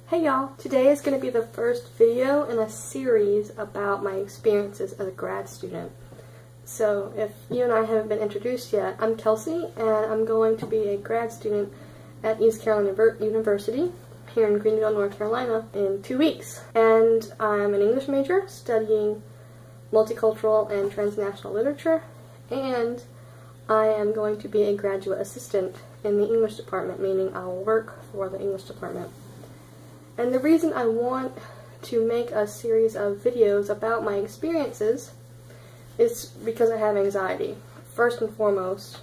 Hey y'all! Today is going to be the first video in a series about my experiences as a grad student. So if you and I haven't been introduced yet, I'm Kelsey and I'm going to be a grad student at East Carolina University here in Greenville, North Carolina in 2 weeks. And I'm an English major studying multicultural and transnational literature, and I am going to be a graduate assistant in the English department, meaning I'll work for the English department. And the reason I want to make a series of videos about my experiences is because I have anxiety. First and foremost,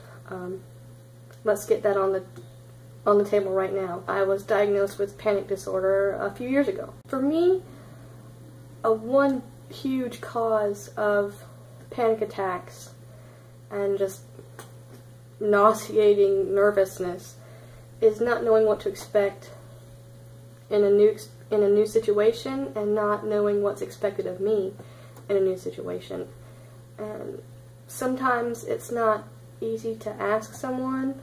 let's get that on the table right now. I was diagnosed with panic disorder a few years ago. For me, one huge cause of panic attacks and just nauseating nervousness is not knowing what to expect in a new situation and not knowing what's expected of me in a new situation. And sometimes it's not easy to ask someone.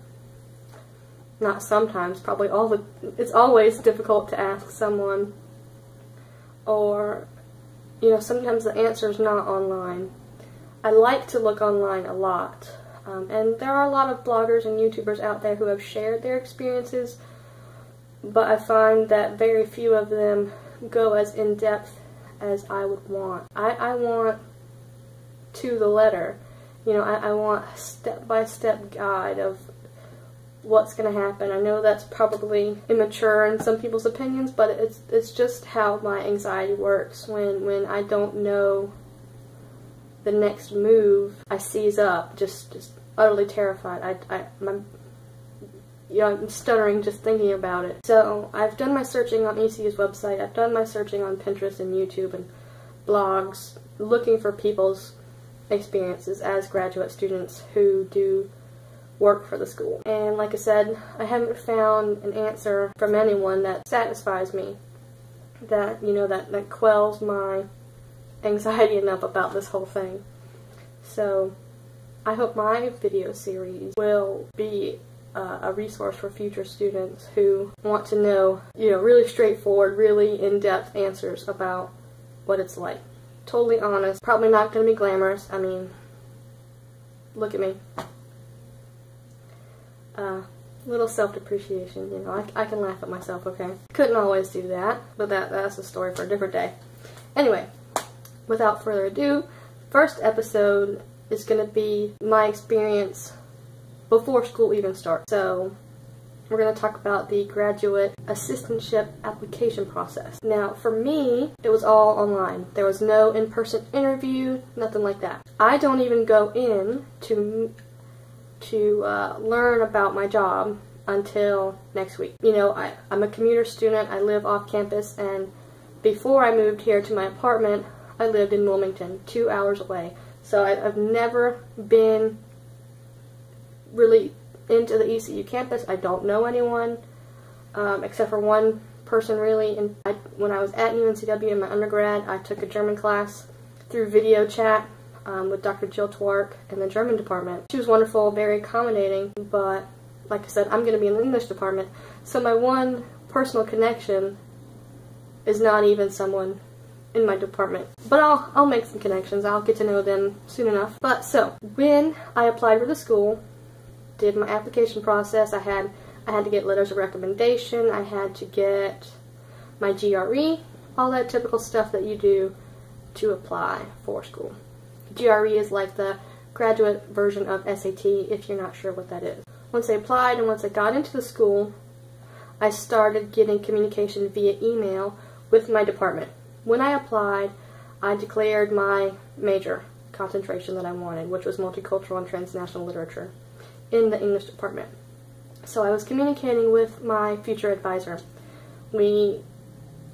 Not sometimes, probably it's always difficult to ask someone, or sometimes the answer is not online. I like to look online a lot, and there are a lot of bloggers and YouTubers out there who have shared their experiences, but I find that very few of them go as in-depth as I would want. I want to the letter. I want a step-by-step guide of what's going to happen. I know that's probably immature in some people's opinions, but it's just how my anxiety works. When I don't know the next move, I seize up, just utterly terrified. I'm stuttering just thinking about it. So I've done my searching on ECU's website, I've done my searching on Pinterest and YouTube and blogs, looking for people's experiences as graduate students who do work for the school. And like I said, I haven't found an answer from anyone that satisfies me, that that quells my anxiety enough about this whole thing. So I hope my video series will be a resource for future students who want to know, really straightforward, really in-depth answers about what it's like. Totally honest, probably not going to be glamorous. I mean, look at me. Little self-depreciation, I can laugh at myself, okay? Couldn't always do that, but that's a story for a different day. Anyway, without further ado, first episode is going to be my experience before school even starts. So we're going to talk about the graduate assistantship application process. Now, for me, it was all online. There was no in-person interview, nothing like that. I don't even go in to learn about my job until next week. I'm a commuter student. I live off campus, and before I moved here to my apartment, I lived in Wilmington, 2 hours away. So I've never been really into the ECU campus. I don't know anyone, except for one person really. And when I was at UNCW in my undergrad, I took a German class through video chat with Dr. Jill Twark in the German department. She was wonderful, very accommodating, but like I said, I'm going to be in the English department, so my one personal connection is not even someone in my department. But I'll make some connections. I'll get to know them soon enough. But so, when I applied for the school, did my application process, I had to get letters of recommendation, I had to get my GRE, all that typical stuff that you do to apply for school. GRE is like the graduate version of SAT, if you're not sure what that is. Once I applied and once I got into the school, I started getting communication via email with my department. When I applied, I declared my major concentration that I wanted, which was multicultural and transnational literature, in the English department. So I was communicating with my future advisor. We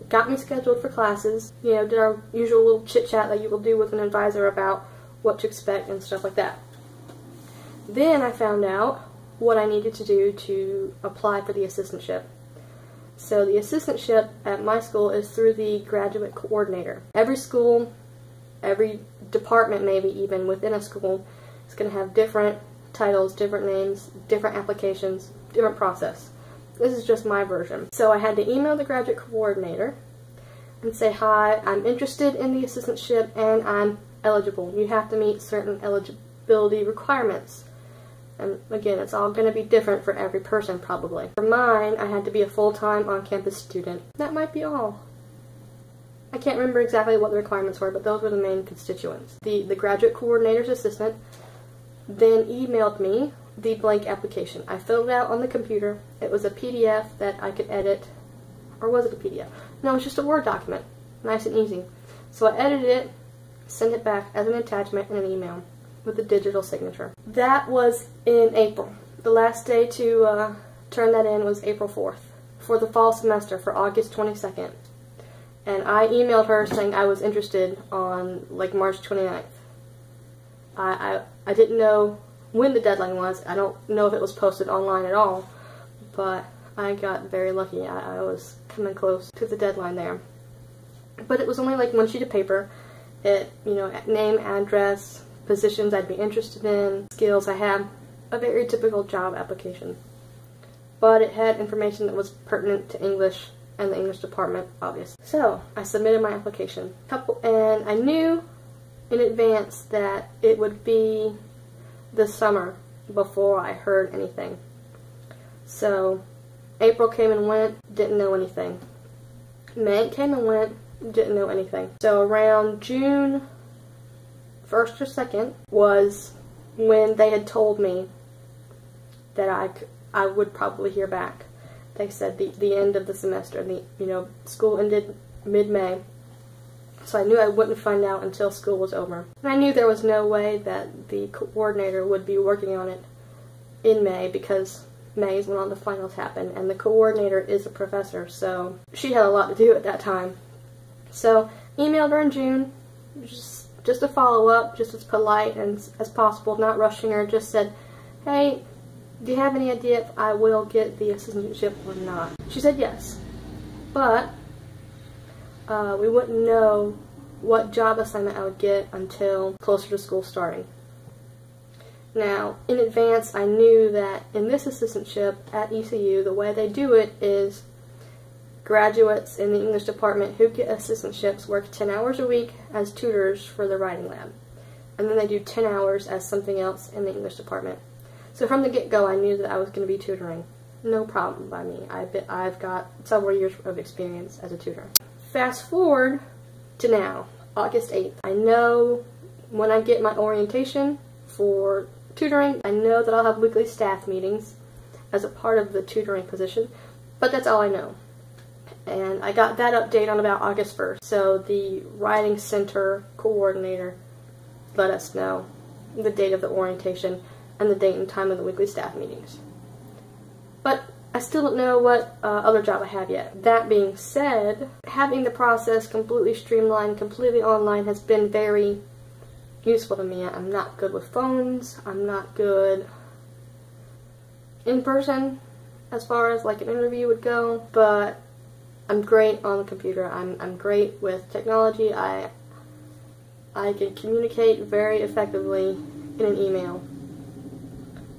got me scheduled for classes, did our usual little chit-chat that you will do with an advisor about what to expect and stuff like that. Then I found out what I needed to do to apply for the assistantship. So the assistantship at my school is through the graduate coordinator. Every school, every department maybe even within a school, is going to have different titles, different names, different applications, different process. This is just my version. So I had to email the graduate coordinator and say, hi, I'm interested in the assistantship and I'm eligible. You have to meet certain eligibility requirements. And again, it's all going to be different for every person probably. For mine, I had to be a full-time on-campus student. That might be all. I can't remember exactly what the requirements were, but those were the main constituents. The graduate coordinator's assistant then emailed me the blank application. I filled it out on the computer. It was a PDF that I could edit. Or was it a PDF? No, it was just a Word document. Nice and easy. So I edited it, sent it back as an attachment in an email with a digital signature. That was in April. The last day to turn that in was April 4th for the fall semester for August 22nd. And I emailed her saying I was interested on like March 29th. I didn't know when the deadline was. I don't know if it was posted online at all, but I got very lucky. I was coming close to the deadline there. But it was only like one sheet of paper. It, you know, name, address, positions I'd be interested in, skills I have, a very typical job application. But it had information that was pertinent to English and the English department, obviously. So I submitted my application. And I knew in advance that it would be the summer before I heard anything. So April came and went, didn't know anything. May came and went, didn't know anything. So around June 1st or 2nd was when they had told me that I would probably hear back. They said the end of the semester. School ended mid-May. So I knew I wouldn't find out until school was over. And I knew there was no way that the coordinator would be working on it in May because May is when all the finals happen, and the coordinator is a professor, so she had a lot to do at that time. So emailed her in June, just to follow up, just as polite and as possible, not rushing her, just said, hey, do you have any idea if I will get the assistantship or not? She said yes, but we wouldn't know what job assignment I would get until closer to school starting. Now, in advance, I knew that in this assistantship at ECU, the way they do it is graduates in the English department who get assistantships work 10 hours a week as tutors for the writing lab. And then they do 10 hours as something else in the English department. So from the get-go, I knew that I was going to be tutoring. No problem by me. I've got several years of experience as a tutor. Fast forward to now, August 8th. I know when I get my orientation for tutoring, I know that I'll have weekly staff meetings as a part of the tutoring position, but that's all I know. And I got that update on about August 1st. So the writing center coordinator let us know the date of the orientation and the date and time of the weekly staff meetings. But I still don't know what other job I have yet. That being said, having the process completely streamlined, completely online has been very useful to me. I'm not good with phones. I'm not good in person as far as like an interview would go, but I'm great on the computer. I'm great with technology. I can communicate very effectively in an email.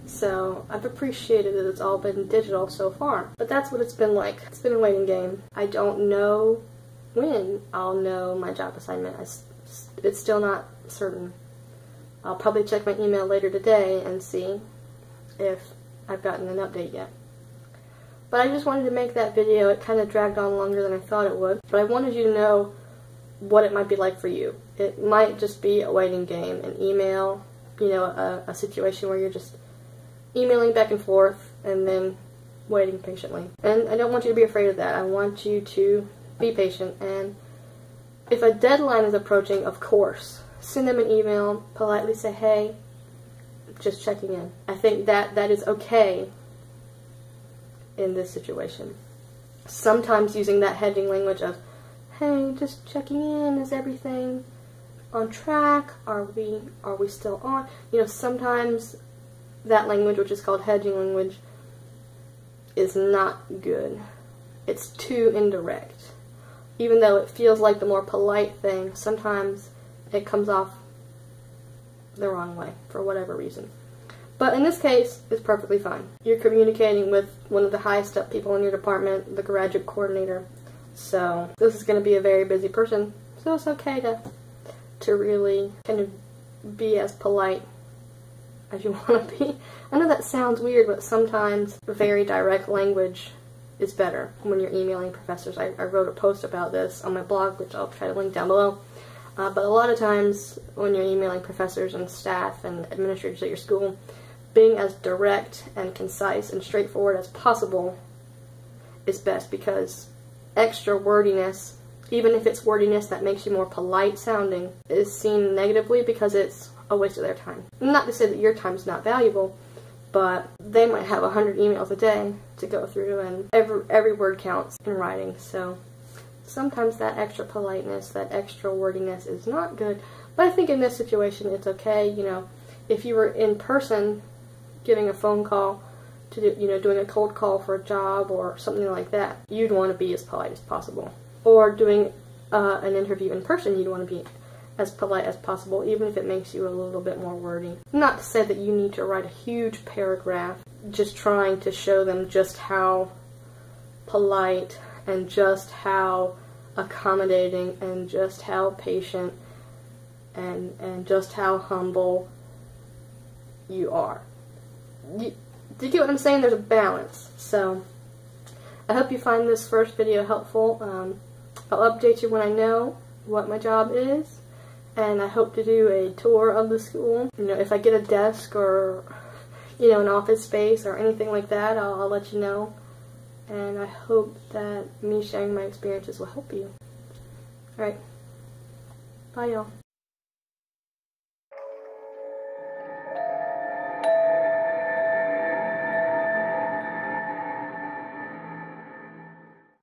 So I've appreciated that it's all been digital so far. But that's what it's been like. It's been a waiting game. I don't know when I'll know my job assignment. It's still not certain. I'll probably check my email later today and see if I've gotten an update yet. But I just wanted to make that video. It kind of dragged on longer than I thought it would. But I wanted you to know what it might be like for you. It might just be a waiting game, an email, a situation where you're just emailing back and forth and then waiting patiently. And I don't want you to be afraid of that. I want you to be patient, and if a deadline is approaching, of course, send them an email, politely say, hey, just checking in. I think that is okay in this situation. Sometimes using that hedging language of, hey, just checking in, is everything on track? Are we still on? Sometimes that language, which is called hedging language, is not good. It's too indirect. Even though it feels like the more polite thing, sometimes it comes off the wrong way for whatever reason. But in this case, it's perfectly fine. You're communicating with one of the highest up people in your department, the graduate coordinator. So this is going to be a very busy person. So it's okay to really kind of be as polite as you want to be. I know that sounds weird, but sometimes very direct language is better when you're emailing professors. I wrote a post about this on my blog, which I'll try to link down below. But a lot of times when you're emailing professors and staff and administrators at your school, being as direct and concise and straightforward as possible is best, because extra wordiness, even if it's wordiness that makes you more polite sounding, is seen negatively because it's a waste of their time. Not to say that your time's not valuable, but they might have 100 emails a day to go through, and every word counts in writing. So sometimes that extra politeness, that extra wordiness is not good. But I think in this situation it's okay. You know, if you were in person giving a phone call to do, you know, doing a cold call for a job or something like that, you'd want to be as polite as possible. Or doing an interview in person, you'd want to be as polite as possible, even if it makes you a little bit more wordy. Not to say that you need to write a huge paragraph just trying to show them just how polite and just how accommodating and just how patient and just how humble you are. Do you get what I'm saying? There's a balance. So I hope you find this first video helpful. I'll update you when I know what my job is, and I hope to do a tour of the school. You know, if I get a desk or, you know, an office space or anything like that, I'll let you know. And I hope that me sharing my experiences will help you. Alright. Bye, y'all.